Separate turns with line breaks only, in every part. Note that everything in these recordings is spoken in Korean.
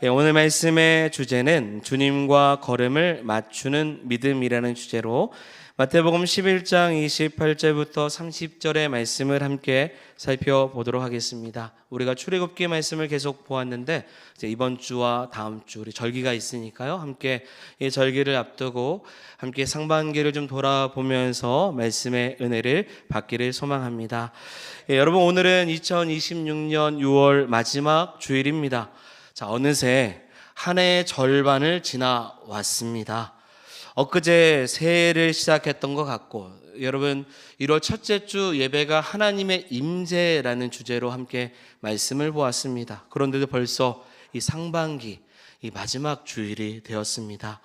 오늘 말씀의 주제는 주님과 걸음을 맞추는 믿음이라는 주제로 마태복음 11장 28절부터 30절의 말씀을 함께 살펴보도록 하겠습니다. 우리가 출애굽기 말씀을 계속 보았는데 이제 이번 주와 다음 주 우리 절기가 있으니까요. 함께 이 절기를 앞두고 함께 상반기를 좀 돌아보면서 말씀의 은혜를 받기를 소망합니다. 여러분, 오늘은 2026년 6월 마지막 주일입니다. 자, 어느새 한 해의 절반을 지나왔습니다. 엊그제 새해를 시작했던 것 같고, 여러분 1월 첫째 주 예배가 하나님의 임재라는 주제로 함께 말씀을 보았습니다. 그런데도 벌써 이 상반기, 이 마지막 주일이 되었습니다.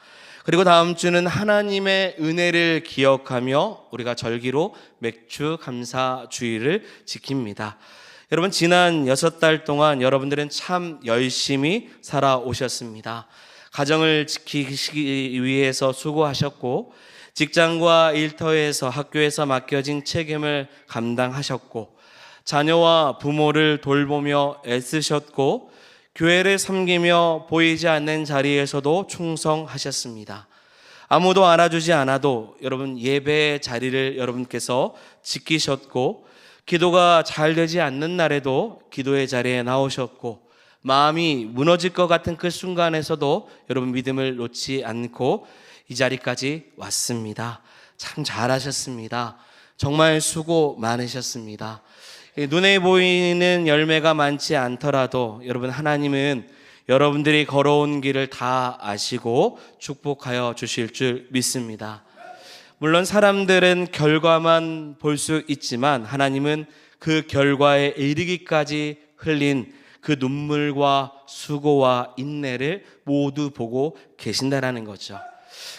그리고 다음 주는 하나님의 은혜를 기억하며 우리가 절기로 맥주 감사 주일을 지킵니다. 여러분, 지난 6달 동안 여러분들은 참 열심히 살아오셨습니다. 가정을 지키기 위해서 수고하셨고, 직장과 일터에서 학교에서 맡겨진 책임을 감당하셨고, 자녀와 부모를 돌보며 애쓰셨고, 교회를 섬기며 보이지 않는 자리에서도 충성하셨습니다. 아무도 알아주지 않아도 여러분 예배의 자리를 여러분께서 지키셨고, 기도가 잘 되지 않는 날에도 기도의 자리에 나오셨고, 마음이 무너질 것 같은 그 순간에서도 여러분 믿음을 놓지 않고 이 자리까지 왔습니다. 참 잘하셨습니다. 정말 수고 많으셨습니다. 눈에 보이는 열매가 많지 않더라도 여러분, 하나님은 여러분들이 걸어온 길을 다 아시고 축복하여 주실 줄 믿습니다. 물론 사람들은 결과만 볼 수 있지만 하나님은 그 결과에 이르기까지 흘린 그 눈물과 수고와 인내를 모두 보고 계신다라는 거죠.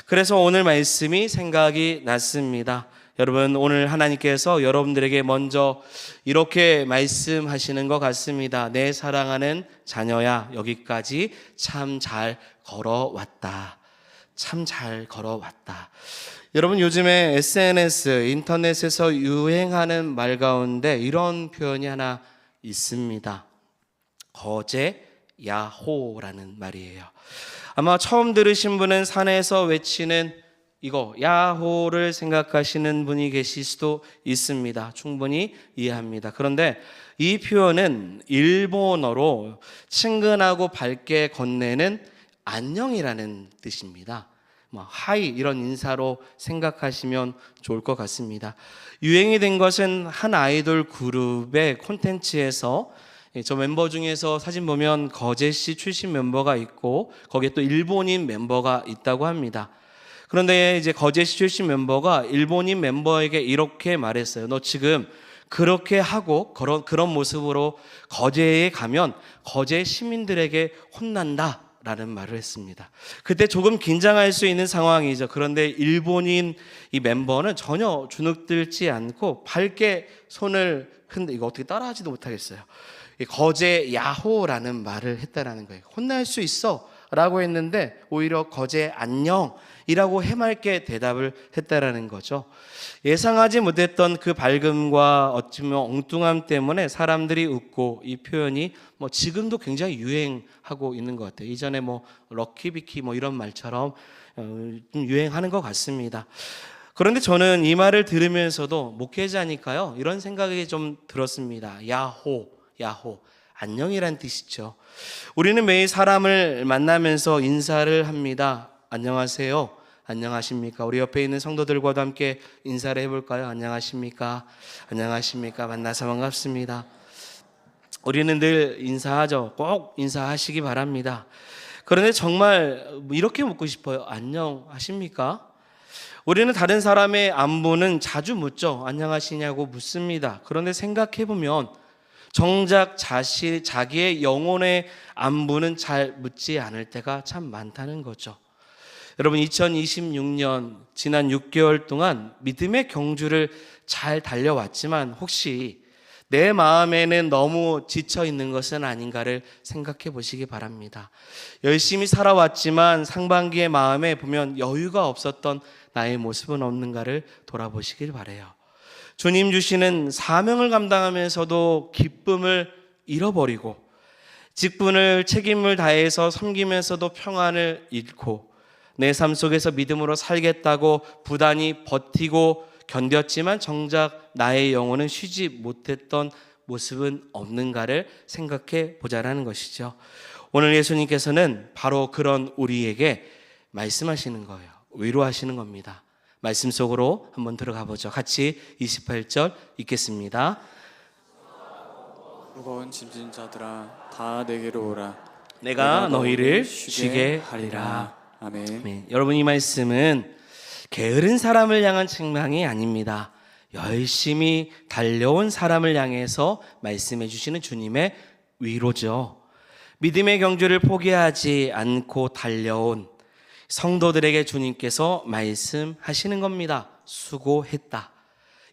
그래서 오늘 말씀이 생각이 났습니다. 여러분, 오늘 하나님께서 여러분들에게 먼저 이렇게 말씀하시는 것 같습니다. 내 사랑하는 자녀야, 여기까지 참 잘 걸어왔다. 참 잘 걸어왔다. 여러분, 요즘에 SNS, 인터넷에서 유행하는 말 가운데 이런 표현이 하나 있습니다. 거제 야호라는 말이에요. 아마 처음 들으신 분은 산에서 외치는 이거 야호를 생각하시는 분이 계실 수도 있습니다. 충분히 이해합니다. 그런데 이 표현은 일본어로 친근하고 밝게 건네는 안녕이라는 뜻입니다. 하이 이런 인사로 생각하시면 좋을 것 같습니다. 유행이 된 것은 한 아이돌 그룹의 콘텐츠에서 저 멤버 중에서 사진 보면 거제시 출신 멤버가 있고 거기에 또 일본인 멤버가 있다고 합니다. 그런데 이제 거제시 출신 멤버가 일본인 멤버에게 이렇게 말했어요. 너 지금 그렇게 하고 그런 모습으로 거제에 가면 거제 시민들에게 혼난다 라는 말을 했습니다. 그때 조금 긴장할 수 있는 상황이죠. 그런데 일본인 이 멤버는 전혀 주눅들지 않고 밝게 손을 이거 어떻게 따라하지도 못하겠어요. 거제 야호라는 말을 했다라는 거예요. 혼날 수 있어 라고 했는데 오히려 거제 안녕이라고 해맑게 대답을 했다라는 거죠. 예상하지 못했던 그 밝음과 어쩌면 엉뚱함 때문에 사람들이 웃고, 이 표현이 지금도 굉장히 유행하고 있는 것 같아요. 이전에 럭키비키 이런 말처럼 좀 유행하는 것 같습니다. 그런데 저는 이 말을 들으면서도 목회자니까요, 이런 생각이 좀 들었습니다. 야호, 안녕이란 뜻이죠. 우리는 매일 사람을 만나면서 인사를 합니다. 안녕하세요, 안녕하십니까. 우리 옆에 있는 성도들과도 함께 인사를 해볼까요? 안녕하십니까, 안녕하십니까. 만나서 반갑습니다. 우리는 늘 인사하죠. 꼭 인사하시기 바랍니다. 그런데 정말 이렇게 묻고 싶어요. 안녕하십니까? 우리는 다른 사람의 안부는 자주 묻죠. 안녕하시냐고 묻습니다. 그런데 생각해보면 정작 자기의 영혼의 안부는 잘 묻지 않을 때가 참 많다는 거죠. 여러분, 2026년 지난 6개월 동안 믿음의 경주를 잘 달려왔지만 혹시 내 마음에는 너무 지쳐 있는 것은 아닌가를 생각해 보시기 바랍니다. 열심히 살아왔지만 상반기의 마음에 보면 여유가 없었던 나의 모습은 없는가를 돌아보시길 바라요. 주님 주시는 사명을 감당하면서도 기쁨을 잃어버리고 직분을 책임을 다해서 섬기면서도 평안을 잃고 내 삶 속에서 믿음으로 살겠다고 부단히 버티고 견뎠지만 정작 나의 영혼은 쉬지 못했던 모습은 없는가를 생각해 보자라는 것이죠. 오늘 예수님께서는 바로 그런 우리에게 말씀하시는 거예요. 위로하시는 겁니다. 말씀 속으로 한번 들어가 보죠. 같이 28절 읽겠습니다.
무거운 짐진 자들아 다 내게로 오라.
내가 너희를 쉬게 하리라.
아멘.
네, 여러분 이 말씀은 게으른 사람을 향한 책망이 아닙니다. 열심히 달려온 사람을 향해서 말씀해 주시는 주님의 위로죠. 믿음의 경주를 포기하지 않고 달려온 성도들에게 주님께서 말씀하시는 겁니다. 수고했다.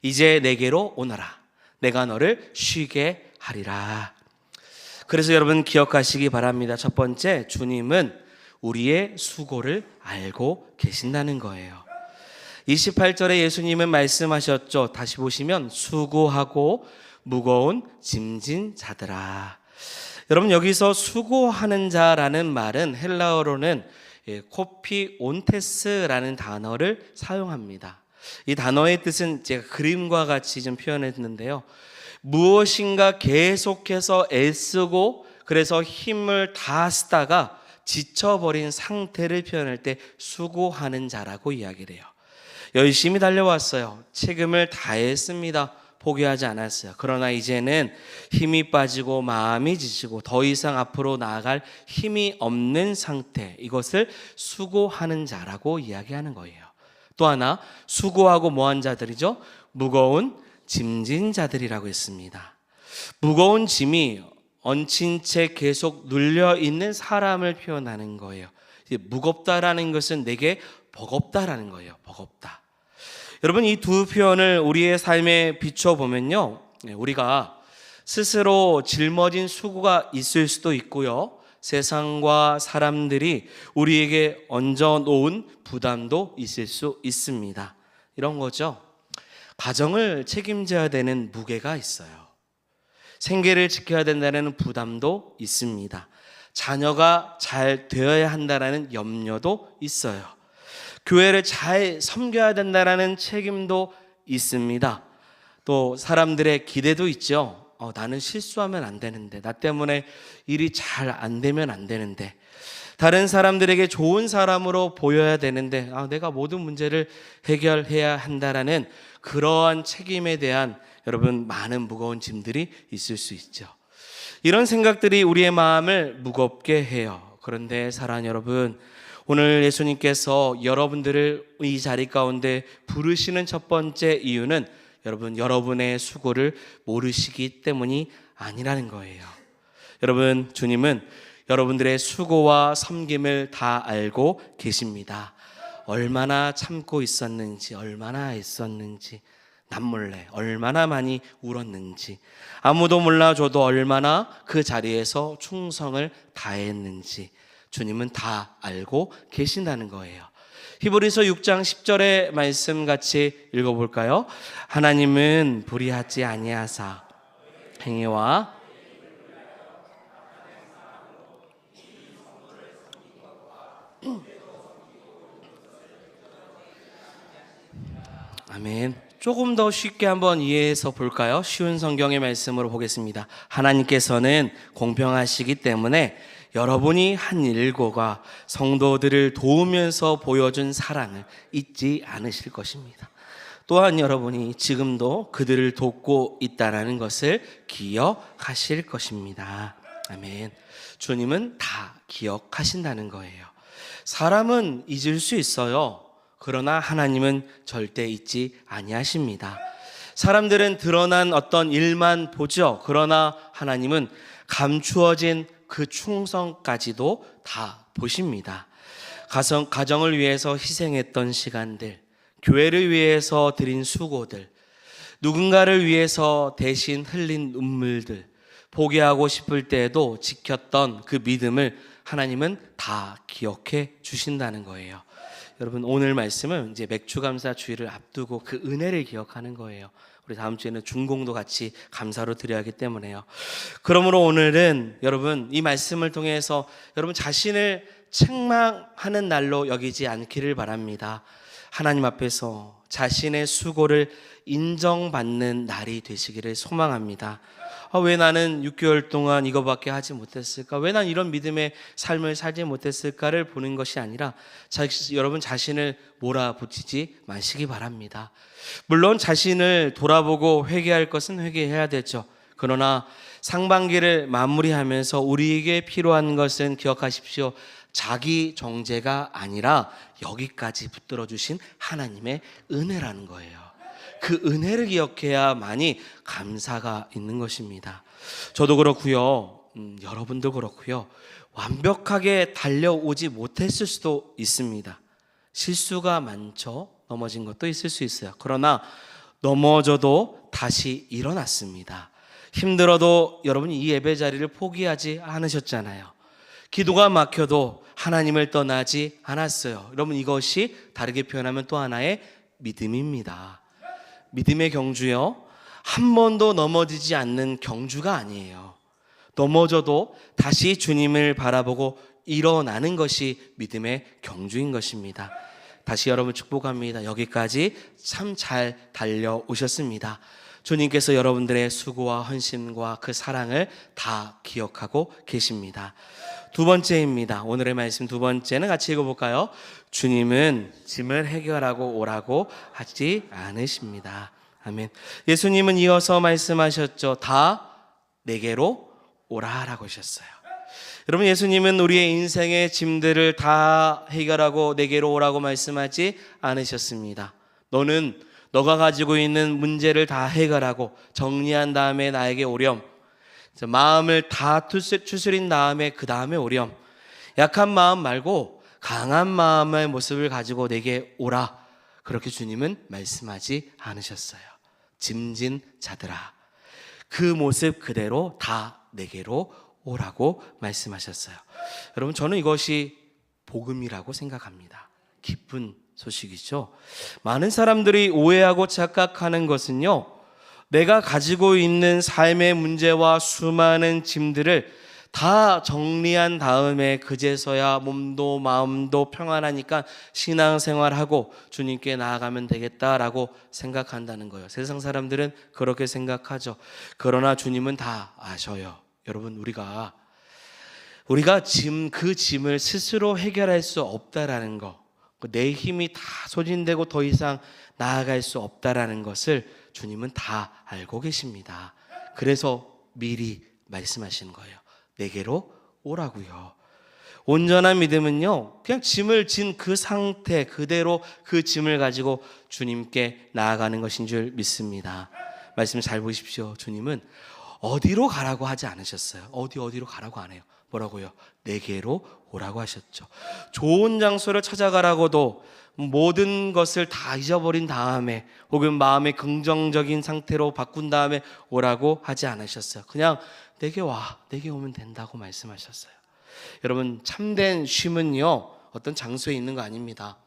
이제 내게로 오너라. 내가 너를 쉬게 하리라. 그래서 여러분 기억하시기 바랍니다. 첫 번째, 주님은 우리의 수고를 알고 계신다는 거예요. 28절에 예수님은 말씀하셨죠. 다시 보시면 수고하고 무거운 짐진 자들아. 여러분 여기서 수고하는 자라는 말은 헬라어로는 코피온테스라는 단어를 사용합니다. 이 단어의 뜻은 제가 그림과 같이 좀 표현했는데요. 무엇인가 계속해서 애쓰고 그래서 힘을 다 쓰다가 지쳐버린 상태를 표현할 때 수고하는 자라고 이야기를 해요. 열심히 달려왔어요. 책임을 다했습니다. 포기하지 않았어요. 그러나 이제는 힘이 빠지고 마음이 지치고 더 이상 앞으로 나아갈 힘이 없는 상태, 이것을 수고하는 자라고 이야기하는 거예요. 또 하나, 수고하고 뭐한 자들이죠? 무거운 짐진 자들이라고 했습니다. 무거운 짐이 얹힌 채 계속 눌려 있는 사람을 표현하는 거예요. 무겁다라는 것은 내게 버겁다라는 거예요. 버겁다. 여러분 이 두 표현을 우리의 삶에 비춰보면요, 우리가 스스로 짊어진 수고가 있을 수도 있고요, 세상과 사람들이 우리에게 얹어놓은 부담도 있을 수 있습니다. 이런 거죠. 가정을 책임져야 되는 무게가 있어요. 생계를 지켜야 된다는 부담도 있습니다. 자녀가 잘 되어야 한다는 염려도 있어요. 교회를 잘 섬겨야 된다는 책임도 있습니다. 또 사람들의 기대도 있죠. 나는 실수하면 안 되는데, 나 때문에 일이 잘 안 되면 안 되는데, 다른 사람들에게 좋은 사람으로 보여야 되는데, 내가 모든 문제를 해결해야 한다라는 그러한 책임에 대한 여러분 많은 무거운 짐들이 있을 수 있죠. 이런 생각들이 우리의 마음을 무겁게 해요. 그런데 사랑하는 여러분, 오늘 예수님께서 여러분들을 이 자리 가운데 부르시는 첫 번째 이유는 여러분, 여러분의 수고를 모르시기 때문이 아니라는 거예요. 여러분, 주님은 여러분들의 수고와 섬김을 다 알고 계십니다. 얼마나 참고 있었는지, 얼마나 애썼는지, 남몰래 얼마나 많이 울었는지, 아무도 몰라줘도 얼마나 그 자리에서 충성을 다했는지 주님은 다 알고 계신다는 거예요. 히브리서 6장 10절의 말씀 같이 읽어볼까요? 하나님은 불의하지 아니하사 행위와 아멘. 조금 더 쉽게 한번 이해해서 볼까요? 쉬운 성경의 말씀으로 보겠습니다. 하나님께서는 공평하시기 때문에 여러분이 한 일과 성도들을 도우면서 보여준 사랑을 잊지 않으실 것입니다. 또한 여러분이 지금도 그들을 돕고 있다는 것을 기억하실 것입니다. 아멘. 주님은 다 기억하신다는 거예요. 사람은 잊을 수 있어요. 그러나 하나님은 절대 잊지 아니하십니다. 사람들은 드러난 어떤 일만 보죠. 그러나 하나님은 감추어진 그 충성까지도 다 보십니다. 가정을 위해서 희생했던 시간들, 교회를 위해서 드린 수고들, 누군가를 위해서 대신 흘린 눈물들, 포기하고 싶을 때에도 지켰던 그 믿음을 하나님은 다 기억해 주신다는 거예요. 여러분, 오늘 말씀은 이제 맥주감사 주일을 앞두고 그 은혜를 기억하는 거예요. 우리 다음 주에는 중공도 같이 감사로 드려야 하기 때문에요. 그러므로 오늘은 여러분 이 말씀을 통해서 여러분 자신을 책망하는 날로 여기지 않기를 바랍니다. 하나님 앞에서 자신의 수고를 인정받는 날이 되시기를 소망합니다. 왜 나는 6개월 동안 이거밖에 하지 못했을까? 왜 난 이런 믿음의 삶을 살지 못했을까를 보는 것이 아니라 여러분 자신을 몰아붙이지 마시기 바랍니다. 물론 자신을 돌아보고 회개할 것은 회개해야 되죠. 그러나 상반기를 마무리하면서 우리에게 필요한 것은 기억하십시오. 자기 정죄가 아니라 여기까지 붙들어 주신 하나님의 은혜라는 거예요. 그 은혜를 기억해야만이 감사가 있는 것입니다. 저도 그렇고요. 여러분도 그렇고요. 완벽하게 달려오지 못했을 수도 있습니다. 실수가 많죠. 넘어진 것도 있을 수 있어요. 그러나 넘어져도 다시 일어났습니다. 힘들어도 여러분이 이 예배 자리를 포기하지 않으셨잖아요. 기도가 막혀도 하나님을 떠나지 않았어요. 여러분 이것이 다르게 표현하면 또 하나의 믿음입니다. 믿음의 경주요, 한 번도 넘어지지 않는 경주가 아니에요. 넘어져도 다시 주님을 바라보고 일어나는 것이 믿음의 경주인 것입니다. 다시 여러분 축복합니다. 여기까지 참 잘 달려오셨습니다. 주님께서 여러분들의 수고와 헌신과 그 사랑을 다 기억하고 계십니다. 두 번째입니다. 오늘의 말씀 두 번째는 같이 읽어볼까요? 주님은 짐을 해결하고 오라고 하지 않으십니다. 아멘. 예수님은 이어서 말씀하셨죠. 다 내게로 오라라고 하셨어요. 여러분 예수님은 우리의 인생의 짐들을 다 해결하고 내게로 오라고 말씀하지 않으셨습니다. 너가 가지고 있는 문제를 다 해결하고 정리한 다음에 나에게 오렴. 마음을 다 추스린 다음에 그 다음에 오렴. 약한 마음 말고 강한 마음의 모습을 가지고 내게 오라. 그렇게 주님은 말씀하지 않으셨어요. 짐진 자들아, 그 모습 그대로 다 내게로 오라고 말씀하셨어요. 여러분 저는 이것이 복음이라고 생각합니다. 기쁜 소식이죠. 많은 사람들이 오해하고 착각하는 것은요, 내가 가지고 있는 삶의 문제와 수많은 짐들을 다 정리한 다음에 그제서야 몸도 마음도 평안하니까 신앙생활하고 주님께 나아가면 되겠다라고 생각한다는 거예요. 세상 사람들은 그렇게 생각하죠. 그러나 주님은 다 아셔요. 여러분 우리가 그 짐을 스스로 해결할 수 없다라는 거, 내 힘이 다 소진되고 더 이상 나아갈 수 없다라는 것을 주님은 다 알고 계십니다. 그래서 미리 말씀하시는 거예요. 내게로 오라고요. 온전한 믿음은요, 그냥 짐을 진 그 상태 그대로 그 짐을 가지고 주님께 나아가는 것인 줄 믿습니다. 말씀 잘 보십시오. 주님은 어디로 가라고 하지 않으셨어요. 어디로 가라고 안 해요. 뭐라고요? 내게로 오라고 하셨죠. 좋은 장소를 찾아가라고도 모든 것을 다 잊어버린 다음에 혹은 마음의 긍정적인 상태로 바꾼 다음에 오라고 하지 않으셨어요. 그냥 내게 와, 내게 오면 된다고 말씀하셨어요. 여러분 참된 쉼은요, 어떤 장소에 있는 거 아닙니다.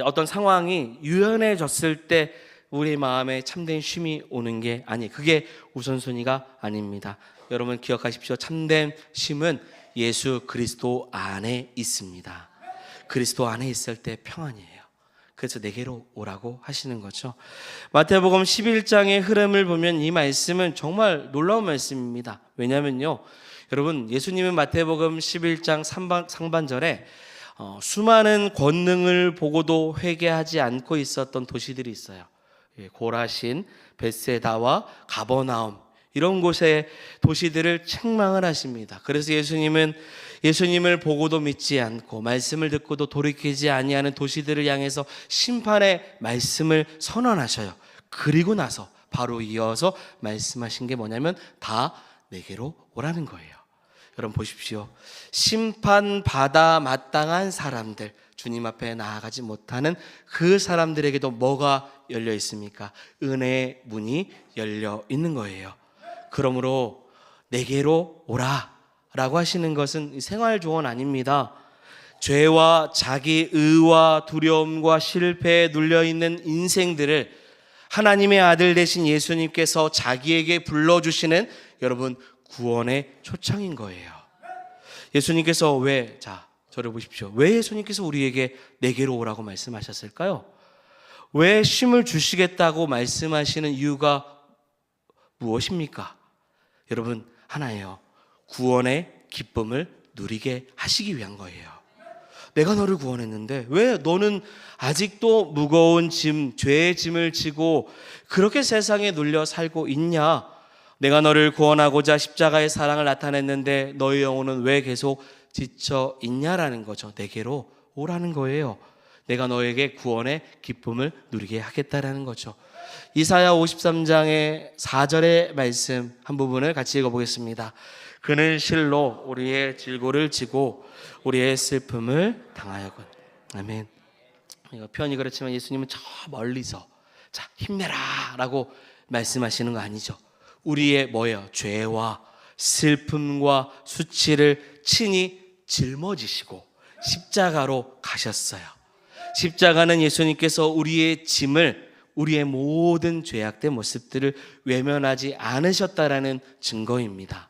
어떤 상황이 유연해졌을 때 우리 마음에 참된 쉼이 오는 게 그게 우선순위가 아닙니다. 여러분 기억하십시오. 참된 쉼은 예수 그리스도 안에 있습니다. 그리스도 안에 있을 때 평안이에요. 그래서 내게로 오라고 하시는 거죠. 마태복음 11장의 흐름을 보면 이 말씀은 정말 놀라운 말씀입니다. 왜냐면요, 여러분 예수님은 마태복음 11장 상반절에 수많은 권능을 보고도 회개하지 않고 있었던 도시들이 있어요. 고라신, 벳세다와 가버나움, 이런 곳의 도시들을 책망을 하십니다. 그래서 예수님을 보고도 믿지 않고 말씀을 듣고도 돌이키지 아니하는 도시들을 향해서 심판의 말씀을 선언하셔요. 그리고 나서 바로 이어서 말씀하신 게 뭐냐면 다 내게로 오라는 거예요. 여러분 보십시오. 심판받아 마땅한 사람들, 주님 앞에 나아가지 못하는 그 사람들에게도 뭐가 열려 있습니까? 은혜의 문이 열려 있는 거예요. 그러므로 내게로 오라 라고 하시는 것은 생활 조언 아닙니다. 죄와 자기 의와 두려움과 실패에 눌려있는 인생들을 하나님의 아들 되신 예수님께서 자기에게 불러주시는 여러분 구원의 초청인 거예요. 예수님께서 저를 보십시오. 왜 예수님께서 우리에게 내게로 오라고 말씀하셨을까요? 왜 쉼을 주시겠다고 말씀하시는 이유가 무엇입니까? 여러분 하나예요. 구원의 기쁨을 누리게 하시기 위한 거예요. 내가 너를 구원했는데 왜 너는 아직도 무거운 짐, 죄의 짐을 지고 그렇게 세상에 눌려 살고 있냐? 내가 너를 구원하고자 십자가의 사랑을 나타냈는데 너의 영혼은 왜 계속 지쳐 있냐라는 거죠. 내게로 오라는 거예요. 내가 너에게 구원의 기쁨을 누리게 하겠다라는 거죠. 이사야 53장의 4절의 말씀 한 부분을 같이 읽어보겠습니다. 그는 실로 우리의 질고를 지고 우리의 슬픔을 당하였군. 아멘. 표현이 그렇지만 예수님은 저 멀리서 힘내라 라고 말씀하시는 거 아니죠. 우리의 죄와 슬픔과 수치를 친히 짊어지시고 십자가로 가셨어요. 십자가는 예수님께서 우리의 짐을, 우리의 모든 죄악된 모습들을 외면하지 않으셨다라는 증거입니다.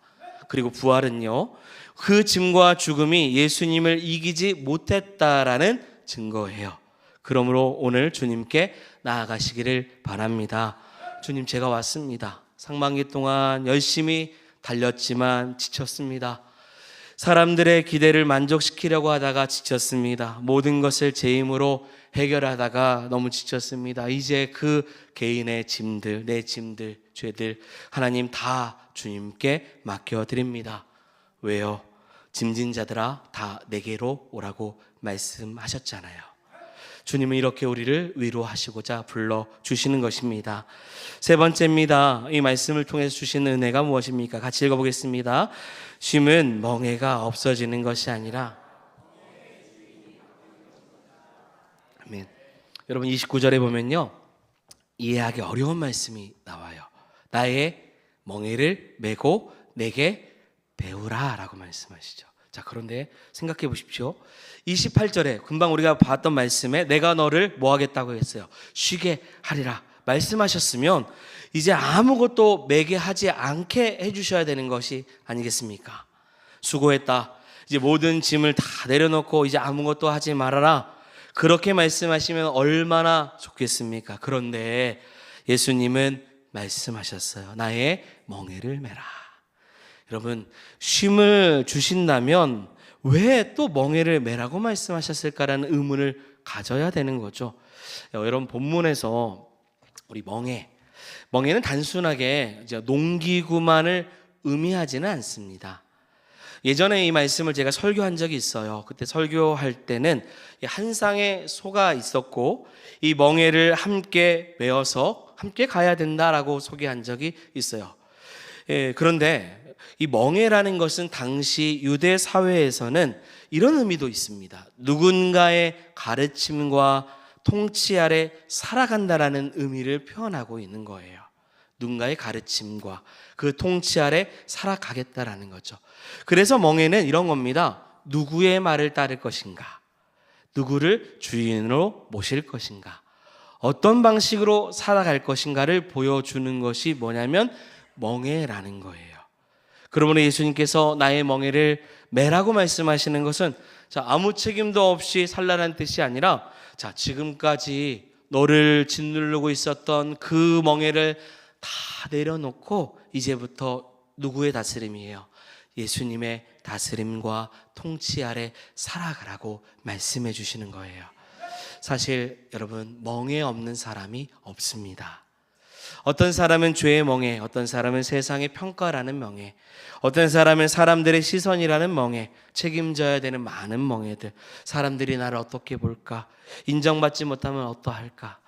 그리고 부활은요, 그 짐과 죽음이 예수님을 이기지 못했다라는 증거예요. 그러므로 오늘 주님께 나아가시기를 바랍니다. 주님, 제가 왔습니다. 상반기 동안 열심히 달렸지만 지쳤습니다. 사람들의 기대를 만족시키려고 하다가 지쳤습니다. 모든 것을 제 힘으로 해결하다가 너무 지쳤습니다. 이제 그 개인의 짐들, 내 짐들, 죄들 하나님 다 주님께 맡겨드립니다. 왜요? 짐진 자들아 다 내게로 오라고 말씀하셨잖아요. 주님은 이렇게 우리를 위로하시고자 불러주시는 것입니다. 세 번째입니다. 이 말씀을 통해서 주시는 은혜가 무엇입니까? 같이 읽어보겠습니다. 쉼은 멍해가 없어지는 것이 아니라, 아멘. 여러분 29절에 보면요, 이해하기 어려운 말씀이 나와요. 나의 멍해를 메고 내게 배우라 라고 말씀하시죠. 그런데 생각해 보십시오. 28절에 금방 우리가 봤던 말씀에 내가 너를 뭐 하겠다고 했어요? 쉬게 하리라 말씀하셨으면 이제 아무것도 매게 하지 않게 해주셔야 되는 것이 아니겠습니까? 수고했다, 이제 모든 짐을 다 내려놓고 이제 아무것도 하지 말아라, 그렇게 말씀하시면 얼마나 좋겠습니까? 그런데 예수님은 말씀하셨어요. 나의 멍에를 메라. 여러분, 쉼을 주신다면 왜 또 멍에를 메라고 말씀하셨을까라는 의문을 가져야 되는 거죠. 여러분, 본문에서 우리 멍에는 단순하게 이제 농기구만을 의미하지는 않습니다. 예전에 이 말씀을 제가 설교한 적이 있어요. 그때 설교할 때는 한 쌍의 소가 있었고 이 멍에를 함께 메어서 함께 가야 된다라고 소개한 적이 있어요. 그런데 이 멍에라는 것은 당시 유대 사회에서는 이런 의미도 있습니다. 누군가의 가르침과 통치 아래 살아간다라는 의미를 표현하고 있는 거예요. 누군가의 가르침과 그 통치 아래 살아가겠다라는 거죠. 그래서 멍에는 이런 겁니다. 누구의 말을 따를 것인가? 누구를 주인으로 모실 것인가? 어떤 방식으로 살아갈 것인가를 보여주는 것이 뭐냐면 멍에라는 거예요. 그러므로 예수님께서 나의 멍에를 메라고 말씀하시는 것은 아무 책임도 없이 살라는 뜻이 아니라 지금까지 너를 짓누르고 있었던 그 멍에를 다 내려놓고 이제부터 누구의 다스림이에요? 예수님의 다스림과 통치 아래 살아가라고 말씀해 주시는 거예요. 사실 여러분, 멍에 없는 사람이 없습니다. 어떤 사람은 죄의 멍에, 어떤 사람은 세상의 평가라는 멍에, 어떤 사람은 사람들의 시선이라는 멍에, 책임져야 되는 많은 멍에들, 사람들이 나를 어떻게 볼까, 인정받지 못하면 어떠할까,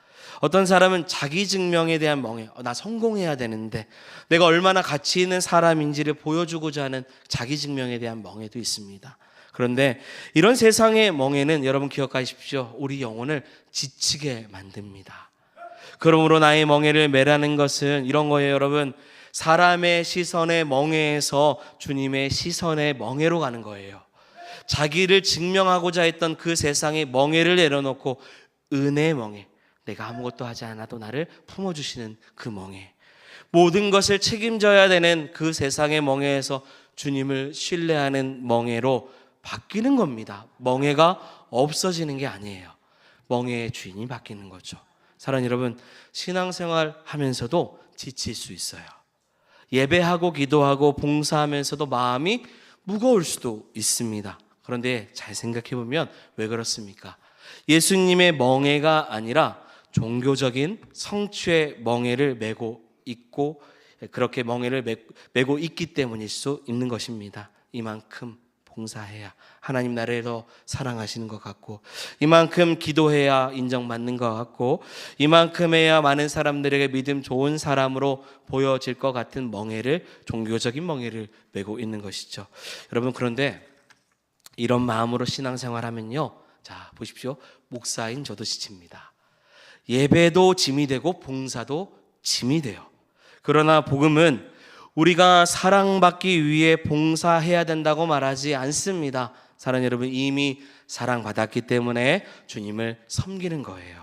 어떤 사람은 자기 증명에 대한 멍에, 나 성공해야 되는데 내가 얼마나 가치 있는 사람인지를 보여주고자 하는 자기 증명에 대한 멍에도 있습니다. 그런데 이런 세상의 멍에는 여러분 기억하십시오. 우리 영혼을 지치게 만듭니다. 그러므로 나의 멍에를 메라는 것은 이런 거예요. 여러분, 사람의 시선의 멍에에서 주님의 시선의 멍에로 가는 거예요. 자기를 증명하고자 했던 그 세상의 멍에를 내려놓고 은혜의 멍에, 내가 아무것도 하지 않아도 나를 품어주시는 그 멍에, 모든 것을 책임져야 되는 그 세상의 멍에에서 주님을 신뢰하는 멍에로 바뀌는 겁니다. 멍에가 없어지는 게 아니에요. 멍에의 주인이 바뀌는 거죠. 사랑하는 여러분, 신앙생활 하면서도 지칠 수 있어요. 예배하고 기도하고 봉사하면서도 마음이 무거울 수도 있습니다. 그런데 잘 생각해 보면 왜 그렇습니까? 예수님의 멍에가 아니라 종교적인 성취의 멍에를 메고 있고, 그렇게 멍에를 메고 있기 때문일 수 있는 것입니다. 이만큼 봉사해야 하나님 나라를 더 사랑하시는 것 같고, 이만큼 기도해야 인정받는 것 같고, 이만큼 해야 많은 사람들에게 믿음 좋은 사람으로 보여질 것 같은 멍에를, 종교적인 멍에를 메고 있는 것이죠. 여러분, 그런데 이런 마음으로 신앙생활하면요, 자 보십시오, 목사인 저도 지칩니다. 예배도 짐이 되고 봉사도 짐이 돼요. 그러나 복음은 우리가 사랑받기 위해 봉사해야 된다고 말하지 않습니다. 사랑하는 여러분, 이미 사랑받았기 때문에 주님을 섬기는 거예요.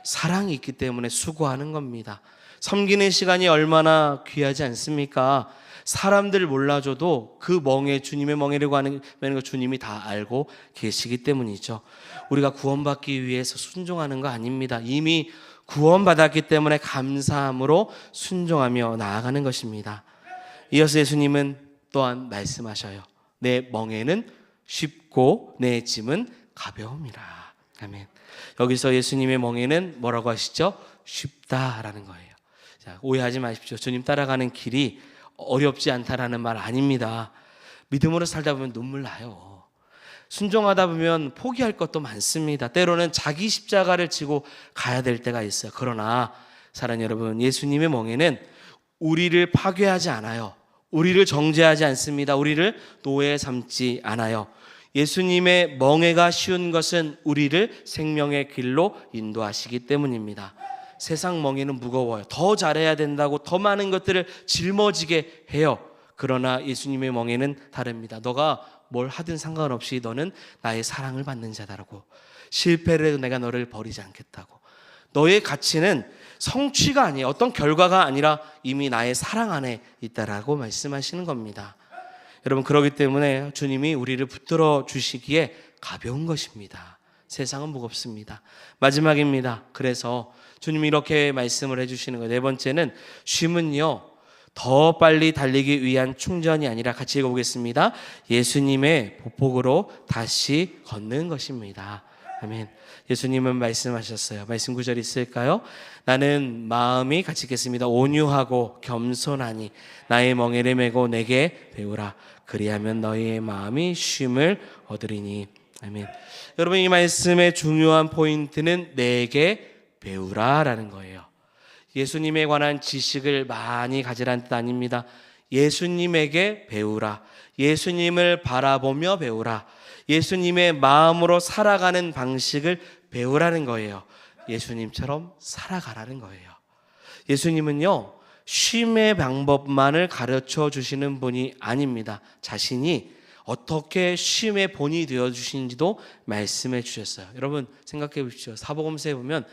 사랑이 있기 때문에 수고하는 겁니다. 섬기는 시간이 얼마나 귀하지 않습니까? 사람들 몰라줘도 그 멍에, 주님의 멍에를 가는 거 주님이 다 알고 계시기 때문이죠. 우리가 구원받기 위해서 순종하는 거 아닙니다. 이미 구원받았기 때문에 감사함으로 순종하며 나아가는 것입니다. 이어서 예수님은 또한 말씀하셔요. 내 멍에는 쉽고 내 짐은 가벼움이라. 아멘. 여기서 예수님의 멍에는 뭐라고 하시죠? 쉽다라는 거예요. 자, 오해하지 마십시오. 주님 따라가는 길이 어렵지 않다라는 말 아닙니다. 믿음으로 살다 보면 눈물 나요. 순종하다 보면 포기할 것도 많습니다. 때로는 자기 십자가를 지고 가야 될 때가 있어요. 그러나 사랑하는 여러분, 예수님의 멍에는 우리를 파괴하지 않아요. 우리를 정죄하지 않습니다. 우리를 노예 삼지 않아요. 예수님의 멍에가 쉬운 것은 우리를 생명의 길로 인도하시기 때문입니다. 세상 멍에는 무거워요. 더 잘해야 된다고 더 많은 것들을 짊어지게 해요. 그러나 예수님의 멍에는 다릅니다. 너가 뭘 하든 상관없이 너는 나의 사랑을 받는 자다라고, 실패를 해도 내가 너를 버리지 않겠다고, 너의 가치는 성취가 아니에요. 어떤 결과가 아니라 이미 나의 사랑 안에 있다라고 말씀하시는 겁니다. 여러분, 그렇기 때문에 주님이 우리를 붙들어 주시기에 가벼운 것입니다. 세상은 무겁습니다. 마지막입니다. 그래서 주님이 이렇게 말씀을 해주시는 거예요. 네 번째는 쉼은요, 더 빨리 달리기 위한 충전이 아니라, 같이 읽어보겠습니다. 예수님의 보폭으로 다시 걷는 것입니다. 아멘. 예수님은 말씀하셨어요. 말씀 구절 있을까요? 나는 마음이, 같이 읽겠습니다. 온유하고 겸손하니 나의 멍에를 메고 내게 배우라. 그리하면 너희의 마음이 쉼을 얻으리니. 아멘. 여러분, 이 말씀의 중요한 포인트는 내게 배우라라는 거예요. 예수님에 관한 지식을 많이 가지라는 뜻 아닙니다. 예수님에게 배우라. 예수님을 바라보며 배우라. 예수님의 마음으로 살아가는 방식을 배우라는 거예요. 예수님처럼 살아가라는 거예요. 예수님은요, 쉼의 방법만을 가르쳐 주시는 분이 아닙니다. 자신이 어떻게 쉼의 본이 되어 주신지도 말씀해 주셨어요. 여러분 생각해 보십시오. 사복음서에 보면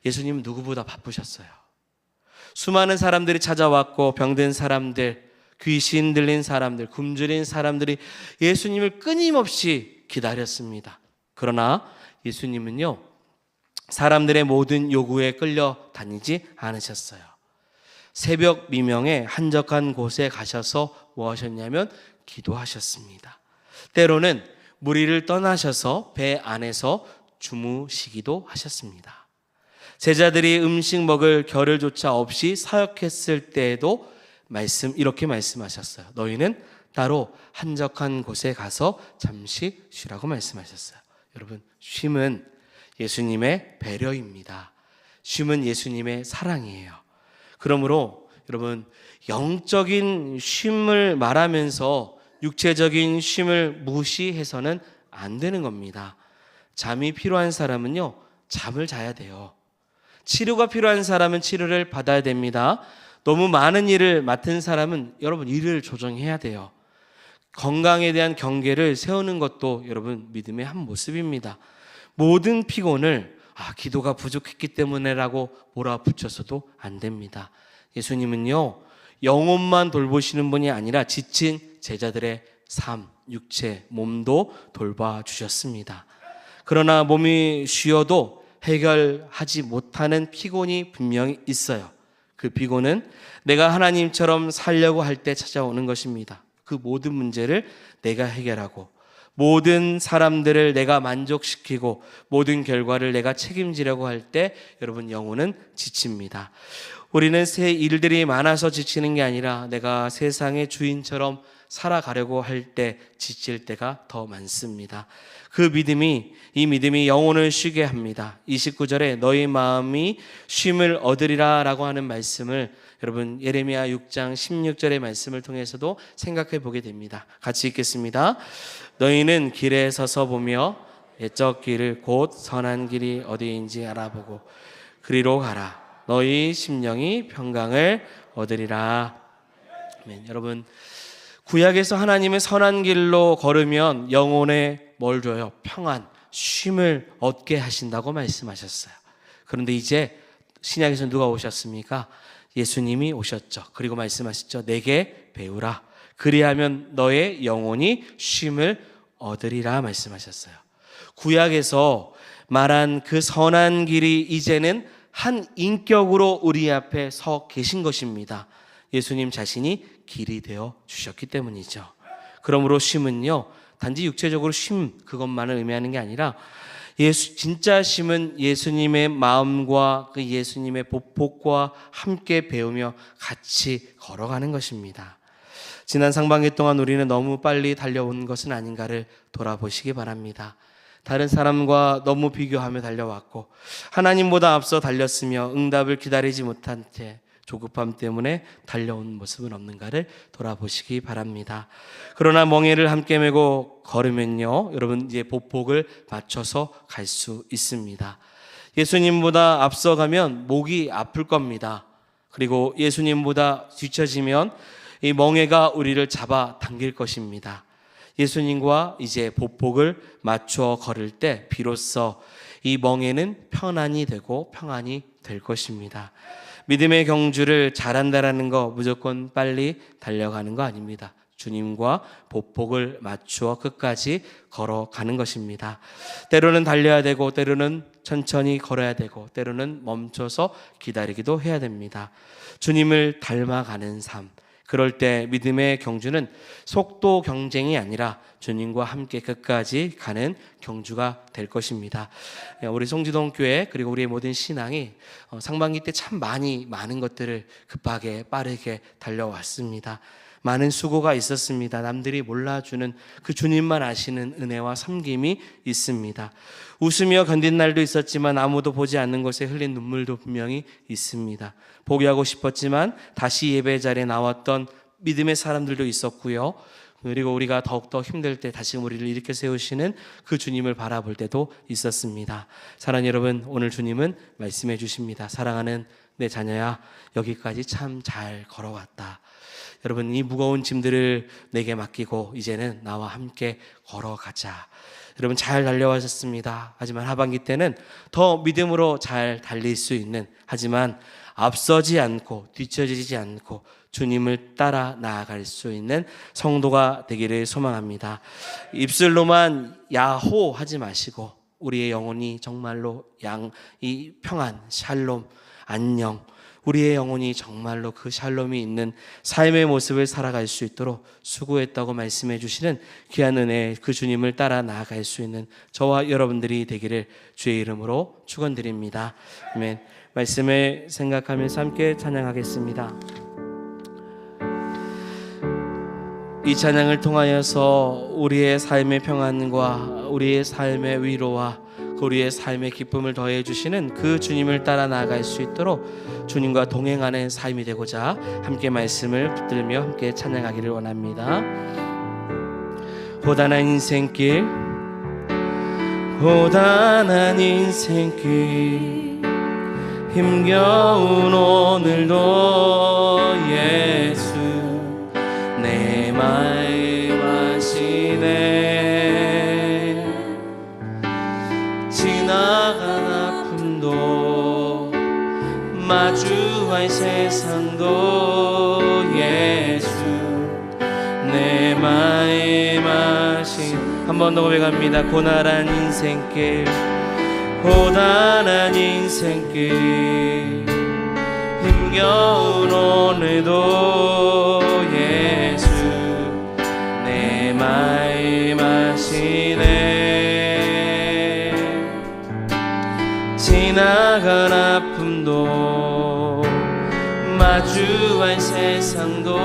예수님은 누구보다 바쁘셨어요. 수많은 사람들이 찾아왔고, 병든 사람들, 귀신 들린 사람들, 굶주린 사람들이 예수님을 끊임없이 기다렸습니다. 그러나 예수님은요, 사람들의 모든 요구에 끌려 다니지 않으셨어요. 새벽 미명에 한적한 곳에 가셔서 뭐 하셨냐면 기도하셨습니다. 때로는 무리를 떠나셔서 배 안에서 주무시기도 하셨습니다. 제자들이 음식 먹을 겨를조차 없이 사역했을 때에도 이렇게 말씀하셨어요. 너희는 따로 한적한 곳에 가서 잠시 쉬라고 말씀하셨어요. 여러분, 쉼은 예수님의 배려입니다. 쉼은 예수님의 사랑이에요. 그러므로 여러분, 영적인 쉼을 말하면서 육체적인 쉼을 무시해서는 안 되는 겁니다. 잠이 필요한 사람은요, 잠을 자야 돼요. 치료가 필요한 사람은 치료를 받아야 됩니다. 너무 많은 일을 맡은 사람은 여러분 일을 조정해야 돼요. 건강에 대한 경계를 세우는 것도 여러분 믿음의 한 모습입니다. 모든 피곤을 기도가 부족했기 때문에라고 몰아붙여서도 안 됩니다. 예수님은요, 영혼만 돌보시는 분이 아니라 지친 제자들의 삶, 육체, 몸도 돌봐주셨습니다. 그러나 몸이 쉬어도 해결하지 못하는 피곤이 분명히 있어요. 그 피곤은 내가 하나님처럼 살려고 할 때 찾아오는 것입니다. 그 모든 문제를 내가 해결하고 모든 사람들을 내가 만족시키고 모든 결과를 내가 책임지려고 할 때 여러분 영혼은 지칩니다. 우리는 새 일들이 많아서 지치는 게 아니라 내가 세상의 주인처럼 살아가려고 할 때 지칠 때가 더 많습니다. 이 믿음이 영혼을 쉬게 합니다. 29절에 너희 마음이 쉼을 얻으리라 라고 하는 말씀을 여러분 예레미야 6장 16절의 말씀을 통해서도 생각해 보게 됩니다. 같이 읽겠습니다. 너희는 길에 서서 보며 옛적 길을 곧 선한 길이 어디인지 알아보고 그리로 가라. 너희 심령이 평강을 얻으리라. 아멘. 여러분, 구약에서 하나님의 선한 길로 걸으면 영혼에 뭘 줘요? 평안, 쉼을 얻게 하신다고 말씀하셨어요. 그런데 이제 신약에서 누가 오셨습니까? 예수님이 오셨죠. 그리고 말씀하셨죠. 내게 배우라. 그리하면 너의 영혼이 쉼을 얻으리라 말씀하셨어요. 구약에서 말한 그 선한 길이 이제는 한 인격으로 우리 앞에 서 계신 것입니다. 예수님 자신이 길이 되어 주셨기 때문이죠. 그러므로 쉼은요, 단지 육체적으로 쉼 그것만을 의미하는 게 아니라 진짜 쉼은 예수님의 마음과 그 예수님의 보폭과 함께 배우며 같이 걸어가는 것입니다. 지난 상반기 동안 우리는 너무 빨리 달려온 것은 아닌가를 돌아보시기 바랍니다. 다른 사람과 너무 비교하며 달려왔고 하나님보다 앞서 달렸으며 응답을 기다리지 못한 채 조급함 때문에 달려온 모습은 없는가를 돌아보시기 바랍니다. 그러나 멍에를 함께 메고 걸으면요, 여러분 이제 보폭을 맞춰서 갈 수 있습니다. 예수님보다 앞서가면 목이 아플 겁니다. 그리고 예수님보다 뒤처지면 이 멍에가 우리를 잡아 당길 것입니다. 예수님과 이제 보폭을 맞춰 걸을 때 비로소 이 멍에는 편안이 되고 평안이 될 것입니다. 믿음의 경주를 잘한다라는 거 무조건 빨리 달려가는 거 아닙니다. 주님과 보폭을 맞추어 끝까지 걸어가는 것입니다. 때로는 달려야 되고 때로는 천천히 걸어야 되고 때로는 멈춰서 기다리기도 해야 됩니다. 주님을 닮아가는 삶, 그럴 때 믿음의 경주는 속도 경쟁이 아니라 주님과 함께 끝까지 가는 경주가 될 것입니다. 우리 송지동 교회 그리고 우리의 모든 신앙이 상반기 때 참 많은 것들을 급하게 빠르게 달려왔습니다. 많은 수고가 있었습니다. 남들이 몰라주는 그 주님만 아시는 은혜와 섬김이 있습니다. 웃으며 견딘 날도 있었지만 아무도 보지 않는 곳에 흘린 눈물도 분명히 있습니다. 포기하고 싶었지만 다시 예배 자리에 나왔던 믿음의 사람들도 있었고요. 그리고 우리가 더욱더 힘들 때 다시 우리를 일으켜 세우시는 그 주님을 바라볼 때도 있었습니다. 사랑하는 여러분, 오늘 주님은 말씀해 주십니다. 사랑하는 내 자녀야, 여기까지 참 잘 걸어왔다. 여러분, 이 무거운 짐들을 내게 맡기고 이제는 나와 함께 걸어가자. 여러분, 잘 달려와셨습니다. 하지만 하반기 때는 더 믿음으로 잘 달릴 수 있는, 하지만 앞서지 않고 뒤처지지 않고 주님을 따라 나아갈 수 있는 성도가 되기를 소망합니다. 입술로만 야호 하지 마시고 우리의 영혼이 정말로 이 평안, 샬롬, 안녕, 우리의 영혼이 정말로 그 샬롬이 있는 삶의 모습을 살아갈 수 있도록 수고했다고 말씀해 주시는 귀한 은혜, 그 주님을 따라 나아갈 수 있는 저와 여러분들이 되기를 주의 이름으로 축원드립니다. 아멘. 말씀을 생각하면서 함께 찬양하겠습니다. 이 찬양을 통하여서 우리의 삶의 평안과 우리의 삶의 위로와 우리의 삶의 기쁨을 더해 주시는 그 주님을 따라 나아갈 수 있도록 주님과 동행하는 삶이 되고자 함께 말씀을 붙들며 함께 찬양하기를 원합니다. 고단한 인생길, 고단한 인생길, 힘겨운 오늘도 예수 내 마음 아시네. 지나간 아픔 아픔도 마주할 세상도 예수 내 마음 하신 한 번 더 고백합니다. 고단한 인생길 고단한 인생길 힘겨운 오늘도 예수 내 마음 하시네 지나간 아픔도 마주할 세상도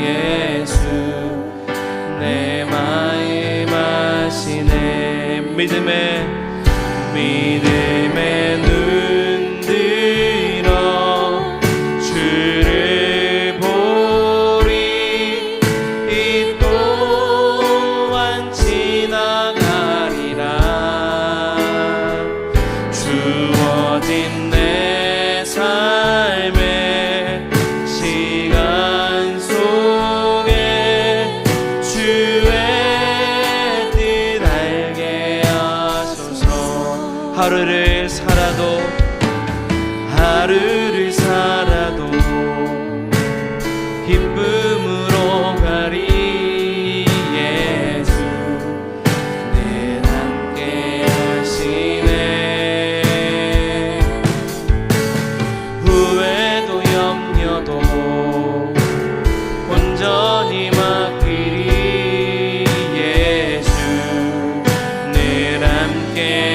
예수 내 마음 하시네 믿음의 눈 들어 주를 보리 이 또한 지나가리라 주어진 내 삶의 시간 속에 주의 뜻 알게 하소서 하루를 살아도 기쁨으로 가리 예수 늘 함께 하시네 후회도 염려도 온전히 맡기리 예수 늘 함께